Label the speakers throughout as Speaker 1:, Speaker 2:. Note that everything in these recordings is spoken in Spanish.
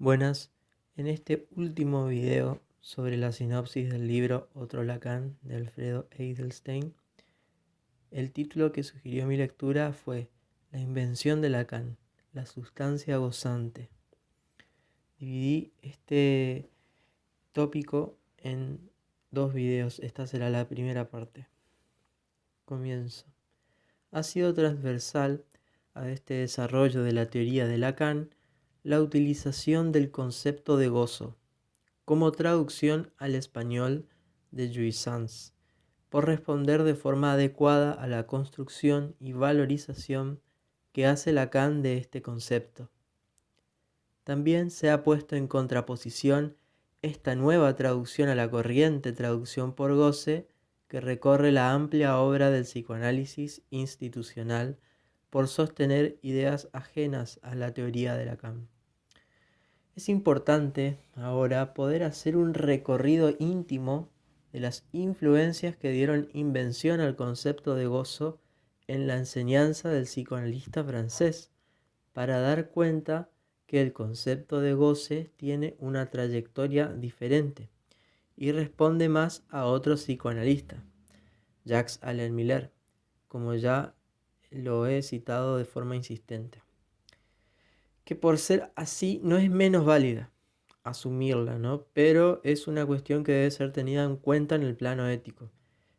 Speaker 1: Buenas, en este último video sobre la sinopsis del libro Otro Lacan de Alfredo Edelstein, el título que sugirió mi lectura fue La invención de Lacan, la sustancia gozante. Dividí este tópico en dos videos, esta será la primera parte. Comienzo. Ha sido transversal a este desarrollo de la teoría de Lacan la utilización del concepto de gozo como traducción al español de Jouissance, por responder de forma adecuada a la construcción y valorización que hace Lacan de este concepto. También se ha puesto en contraposición esta nueva traducción a la corriente traducción por goce que recorre la amplia obra del psicoanálisis institucional por sostener ideas ajenas a la teoría de Lacan. Es importante ahora poder hacer un recorrido íntimo de las influencias que dieron invención al concepto de gozo en la enseñanza del psicoanalista francés, para dar cuenta que el concepto de goce tiene una trayectoria diferente y responde más a otro psicoanalista, Jacques Alain Miller, como ya lo he citado de forma insistente. Que por ser así no es menos válida asumirla, ¿no? Pero es una cuestión que debe ser tenida en cuenta en el plano ético,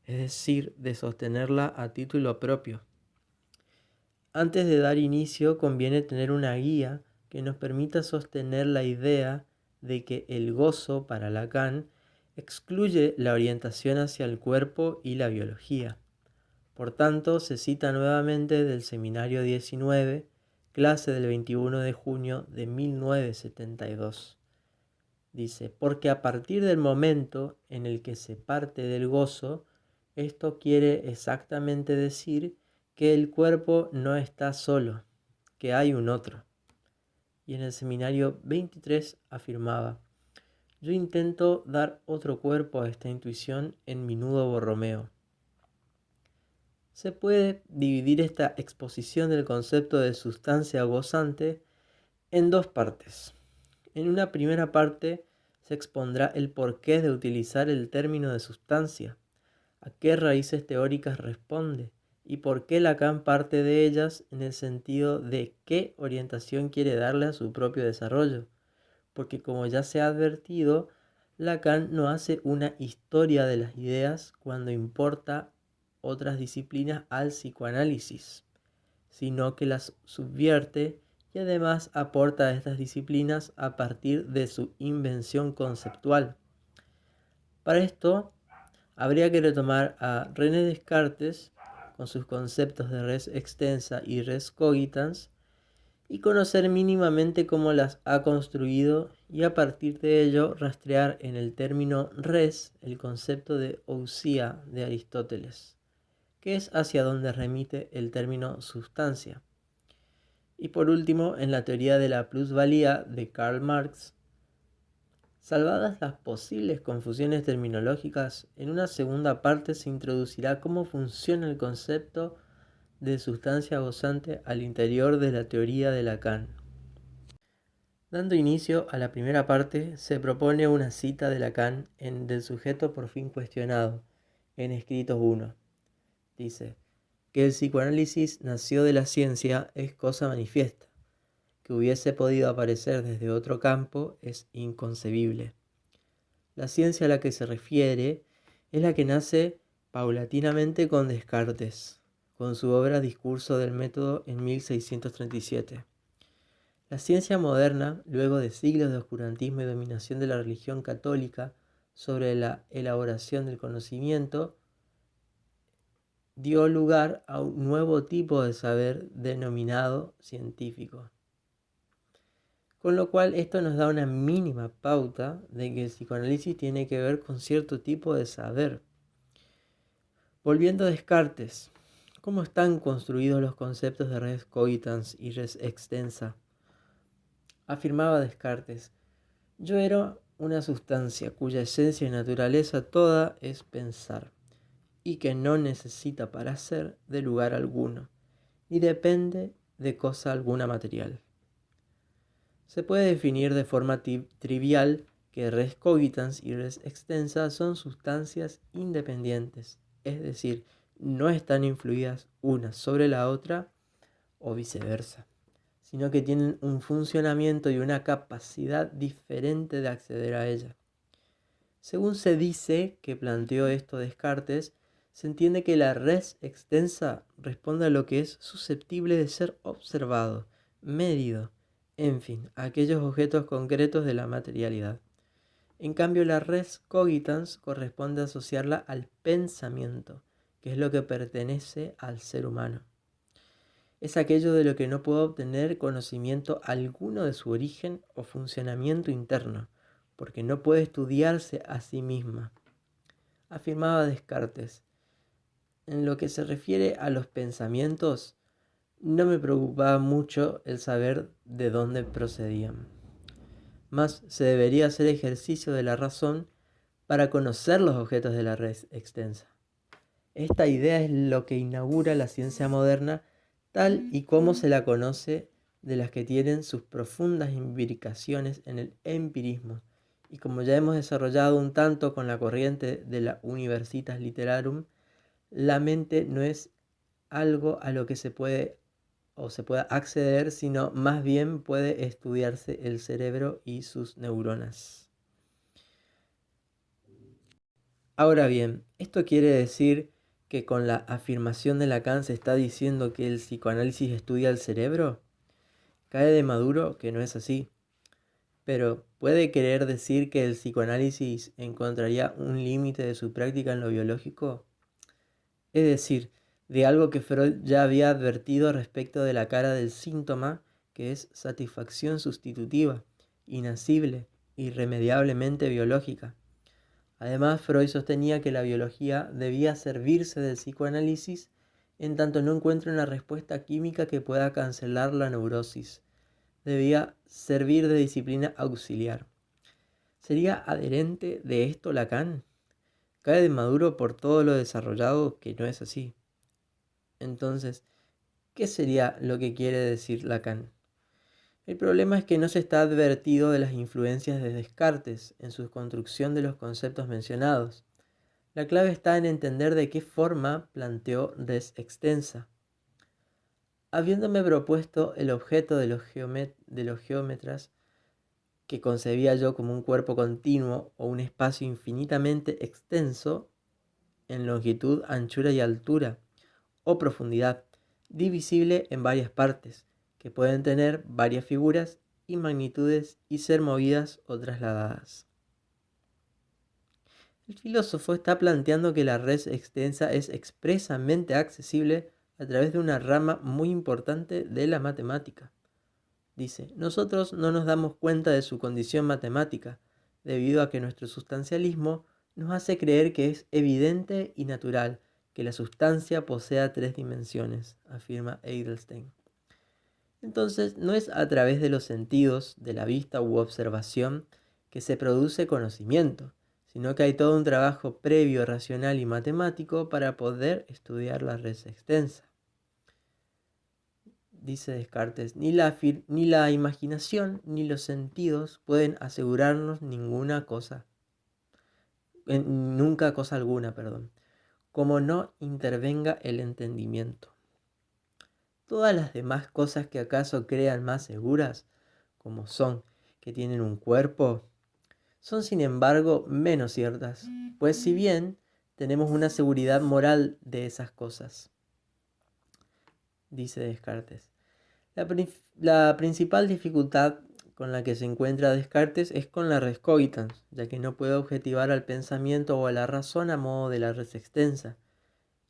Speaker 1: es decir, de sostenerla a título propio. Antes de dar inicio, conviene tener una guía que nos permita sostener la idea de que el gozo para Lacan excluye la orientación hacia el cuerpo y la biología. Por tanto, se cita nuevamente del Seminario 19, clase del 21 de junio de 1972. Dice, porque a partir del momento en el que se parte del gozo, esto quiere exactamente decir que el cuerpo no está solo, que hay un otro. Y en el Seminario 23 afirmaba, yo intento dar otro cuerpo a esta intuición en mi nudo Borromeo. Se puede dividir esta exposición del concepto de sustancia gozante en dos partes. En una primera parte se expondrá el porqué de utilizar el término de sustancia, a qué raíces teóricas responde y por qué Lacan parte de ellas en el sentido de qué orientación quiere darle a su propio desarrollo, porque como ya se ha advertido, Lacan no hace una historia de las ideas cuando importa otras disciplinas al psicoanálisis, sino que las subvierte y además aporta a estas disciplinas a partir de su invención conceptual. Para esto, habría que retomar a René Descartes con sus conceptos de res extensa y res cogitans y conocer mínimamente cómo las ha construido y a partir de ello rastrear en el término res el concepto de ousia de Aristóteles, que es hacia donde remite el término sustancia. Y por último, en la teoría de la plusvalía de Karl Marx, salvadas las posibles confusiones terminológicas, en una segunda parte se introducirá cómo funciona el concepto de sustancia gozante al interior de la teoría de Lacan. Dando inicio a la primera parte, se propone una cita de Lacan en Del sujeto por fin cuestionado, en Escritos 1. Dice, que el psicoanálisis nació de la ciencia es cosa manifiesta. Que hubiese podido aparecer desde otro campo es inconcebible. La ciencia a la que se refiere es la que nace paulatinamente con Descartes, con su obra Discurso del método en 1637. La ciencia moderna, luego de siglos de oscurantismo y dominación de la religión católica sobre la elaboración del conocimiento, dio lugar a un nuevo tipo de saber denominado científico. Con lo cual esto nos da una mínima pauta de que el psicoanálisis tiene que ver con cierto tipo de saber. Volviendo a Descartes, ¿cómo están construidos los conceptos de res cogitans y res extensa? Afirmaba Descartes, yo era una sustancia cuya esencia y naturaleza toda es pensar, y que no necesita para ser de lugar alguno, ni depende de cosa alguna material. Se puede definir de forma trivial que res cogitans y res extensa son sustancias independientes, es decir, no están influidas una sobre la otra o viceversa, sino que tienen un funcionamiento y una capacidad diferente de acceder a ella. Según se dice que planteó esto Descartes, se entiende que la res extensa responde a lo que es susceptible de ser observado, medido, en fin, a aquellos objetos concretos de la materialidad. En cambio, la res cogitans corresponde a asociarla al pensamiento, que es lo que pertenece al ser humano. Es aquello de lo que no puedo obtener conocimiento alguno de su origen o funcionamiento interno, porque no puede estudiarse a sí misma. Afirmaba Descartes: en lo que se refiere a los pensamientos, no me preocupaba mucho el saber de dónde procedían. Más se debería hacer ejercicio de la razón para conocer los objetos de la red extensa. Esta idea es lo que inaugura la ciencia moderna tal y como se la conoce, de las que tienen sus profundas imbricaciones en el empirismo, y como ya hemos desarrollado un tanto con la corriente de la Universitas Literarum, la mente no es algo a lo que se puede o se pueda acceder, sino más bien puede estudiarse el cerebro y sus neuronas. Ahora bien, ¿esto quiere decir que con la afirmación de Lacan se está diciendo que el psicoanálisis estudia el cerebro? Cae de maduro que no es así, pero ¿puede querer decir que el psicoanálisis encontraría un límite de su práctica en lo biológico? Es decir, de algo que Freud ya había advertido respecto de la cara del síntoma, que es satisfacción sustitutiva, inasible, irremediablemente biológica. Además, Freud sostenía que la biología debía servirse del psicoanálisis en tanto no encuentre una respuesta química que pueda cancelar la neurosis. Debía servir de disciplina auxiliar. ¿Sería adherente de esto Lacan? Cae de maduro por todo lo desarrollado que no es así. Entonces, ¿qué sería lo que quiere decir Lacan? El problema es que no se está advertido de las influencias de Descartes en su construcción de los conceptos mencionados. La clave está en entender de qué forma planteó res extensa. Habiéndome propuesto el objeto de los geómetras, que concebía yo como un cuerpo continuo o un espacio infinitamente extenso, en longitud, anchura y altura, o profundidad, divisible en varias partes, que pueden tener varias figuras y magnitudes y ser movidas o trasladadas. El filósofo está planteando que la red extensa es expresamente accesible a través de una rama muy importante de la matemática. Dice: nosotros no nos damos cuenta de su condición matemática, debido a que nuestro sustancialismo nos hace creer que es evidente y natural que la sustancia posea 3 dimensiones, afirma Edelstein. Entonces, no es a través de los sentidos, de la vista u observación, que se produce conocimiento, sino que hay todo un trabajo previo, racional y matemático para poder estudiar la red extensa. Dice Descartes: ni la imaginación ni los sentidos pueden asegurarnos nunca cosa alguna, como no intervenga el entendimiento. Todas las demás cosas que acaso crean más seguras, como son que tienen un cuerpo, son sin embargo menos ciertas, pues si bien tenemos una seguridad moral de esas cosas, dice Descartes. La principal dificultad con la que se encuentra Descartes es con la res cogitans, ya que no puede objetivar al pensamiento o a la razón a modo de la res extensa,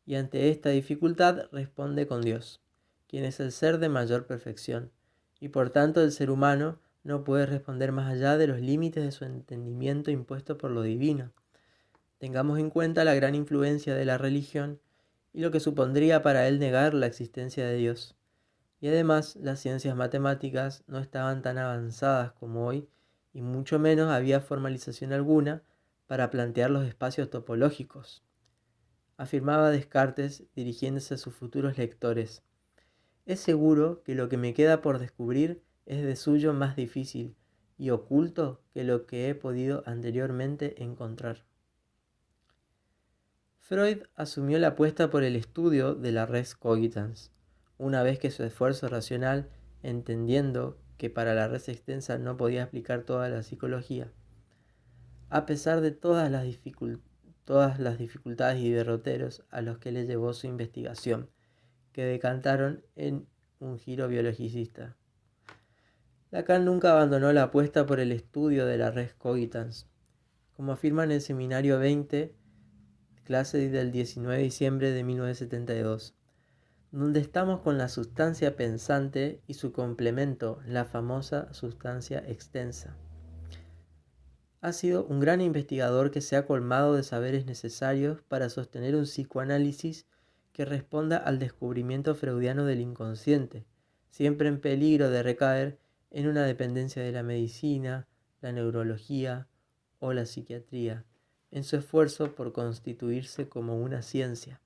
Speaker 1: y ante esta dificultad responde con Dios, quien es el ser de mayor perfección, y por tanto el ser humano no puede responder más allá de los límites de su entendimiento impuesto por lo divino. Tengamos en cuenta la gran influencia de la religión y lo que supondría para él negar la existencia de Dios. Y además, las ciencias matemáticas no estaban tan avanzadas como hoy, y mucho menos había formalización alguna para plantear los espacios topológicos. Afirmaba Descartes, dirigiéndose a sus futuros lectores: es seguro que lo que me queda por descubrir es de suyo más difícil y oculto que lo que he podido anteriormente encontrar. Freud asumió la apuesta por el estudio de la res cogitans, una vez que su esfuerzo racional, entendiendo que para la res extensa no podía explicar toda la psicología, a pesar de todas las dificultades y derroteros a los que le llevó su investigación, que decantaron en un giro biologicista. Lacan nunca abandonó la apuesta por el estudio de la res cogitans. Como afirma en el Seminario 20, clase del 19 de diciembre de 1972, donde estamos con la sustancia pensante y su complemento, la famosa sustancia extensa. Ha sido un gran investigador que se ha colmado de saberes necesarios para sostener un psicoanálisis que responda al descubrimiento freudiano del inconsciente, siempre en peligro de recaer en una dependencia de la medicina, la neurología o la psiquiatría, en su esfuerzo por constituirse como una ciencia.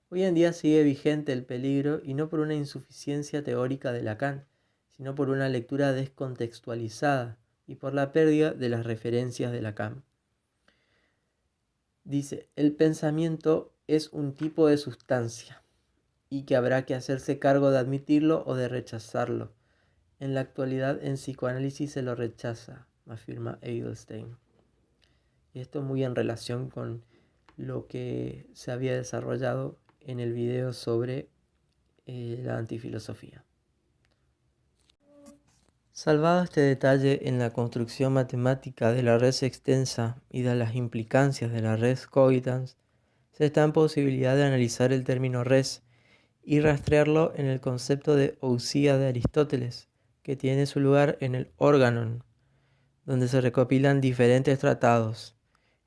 Speaker 1: Hoy en día sigue vigente el peligro, y no por una insuficiencia teórica de Lacan, sino por una lectura descontextualizada y por la pérdida de las referencias de Lacan. Dice, el pensamiento es un tipo de sustancia y que habrá que hacerse cargo de admitirlo o de rechazarlo. En la actualidad en psicoanálisis se lo rechaza, afirma Edelstein. Y esto muy en relación con lo que se había desarrollado en el video sobre la antifilosofía. Salvado este detalle en la construcción matemática de la res extensa y de las implicancias de la res cogitans, se está en posibilidad de analizar el término res y rastrearlo en el concepto de ousia de Aristóteles, que tiene su lugar en el Organon, donde se recopilan diferentes tratados,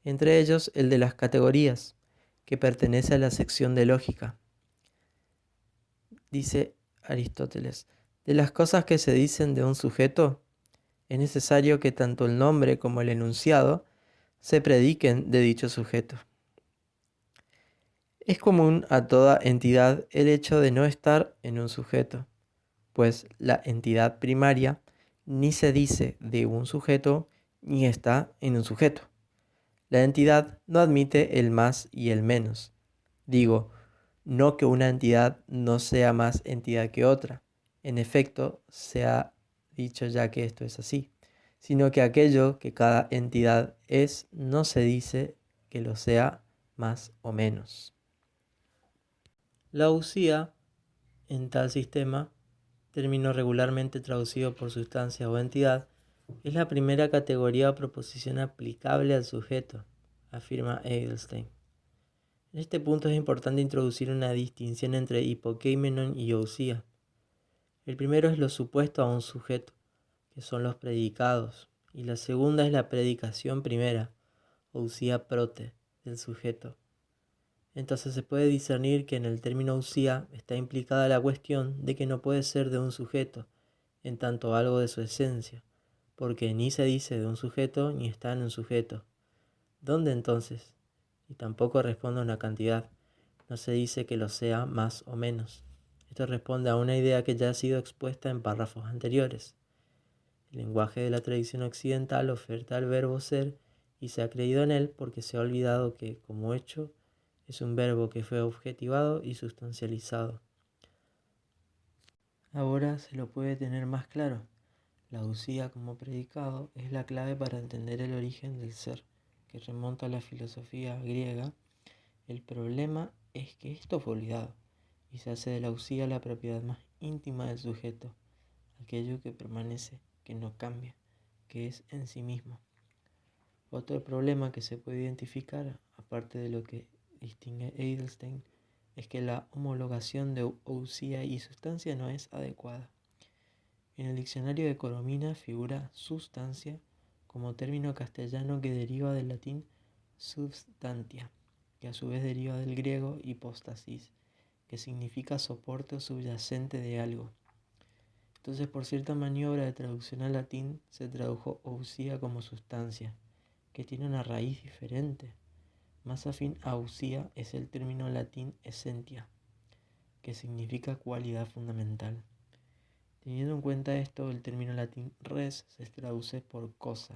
Speaker 1: entre ellos el de las categorías, que pertenece a la sección de lógica. Dice Aristóteles, de las cosas que se dicen de un sujeto, es necesario que tanto el nombre como el enunciado se prediquen de dicho sujeto. Es común a toda entidad el hecho de no estar en un sujeto, pues la entidad primaria ni se dice de un sujeto ni está en un sujeto. La entidad no admite el más y el menos. Digo, no que una entidad no sea más entidad que otra. En efecto, se ha dicho ya que esto es así, sino que aquello que cada entidad es no se dice que lo sea más o menos. La ousia, en tal sistema, término regularmente traducido por sustancia o entidad, es la primera categoría o proposición aplicable al sujeto, afirma Edelstein. En este punto es importante introducir una distinción entre hipokeimenon y ousia. El primero es lo supuesto a un sujeto, que son los predicados, y la segunda es la predicación primera, ousia prote, del sujeto. Entonces se puede discernir que en el término ousia está implicada la cuestión de que no puede ser de un sujeto, en tanto algo de su esencia, porque ni se dice de un sujeto ni está en un sujeto. ¿Dónde entonces? Y tampoco responde a una cantidad. No se dice que lo sea más o menos. Esto responde a una idea que ya ha sido expuesta en párrafos anteriores. El lenguaje de la tradición occidental oferta el verbo ser y se ha creído en él porque se ha olvidado que, como hecho, es un verbo que fue objetivado y sustancializado. Ahora se lo puede tener más claro. La ousia como predicado es la clave para entender el origen del ser, que remonta a la filosofía griega. El problema es que esto fue olvidado y se hace de la ousia la propiedad más íntima del sujeto, aquello que permanece, que no cambia, que es en sí mismo. Otro problema que se puede identificar, aparte de lo que distingue Edelstein, es que la homologación de ousia y sustancia no es adecuada. En el diccionario de Coromina figura sustancia como término castellano que deriva del latín substantia, que a su vez deriva del griego hipóstasis, que significa soporte o subyacente de algo. Entonces, por cierta maniobra de traducción al latín, se tradujo ousia como sustancia, que tiene una raíz diferente. Más afín a ousia es el término latín essentia, que significa cualidad fundamental. Teniendo en cuenta esto, el término latín res se traduce por cosa.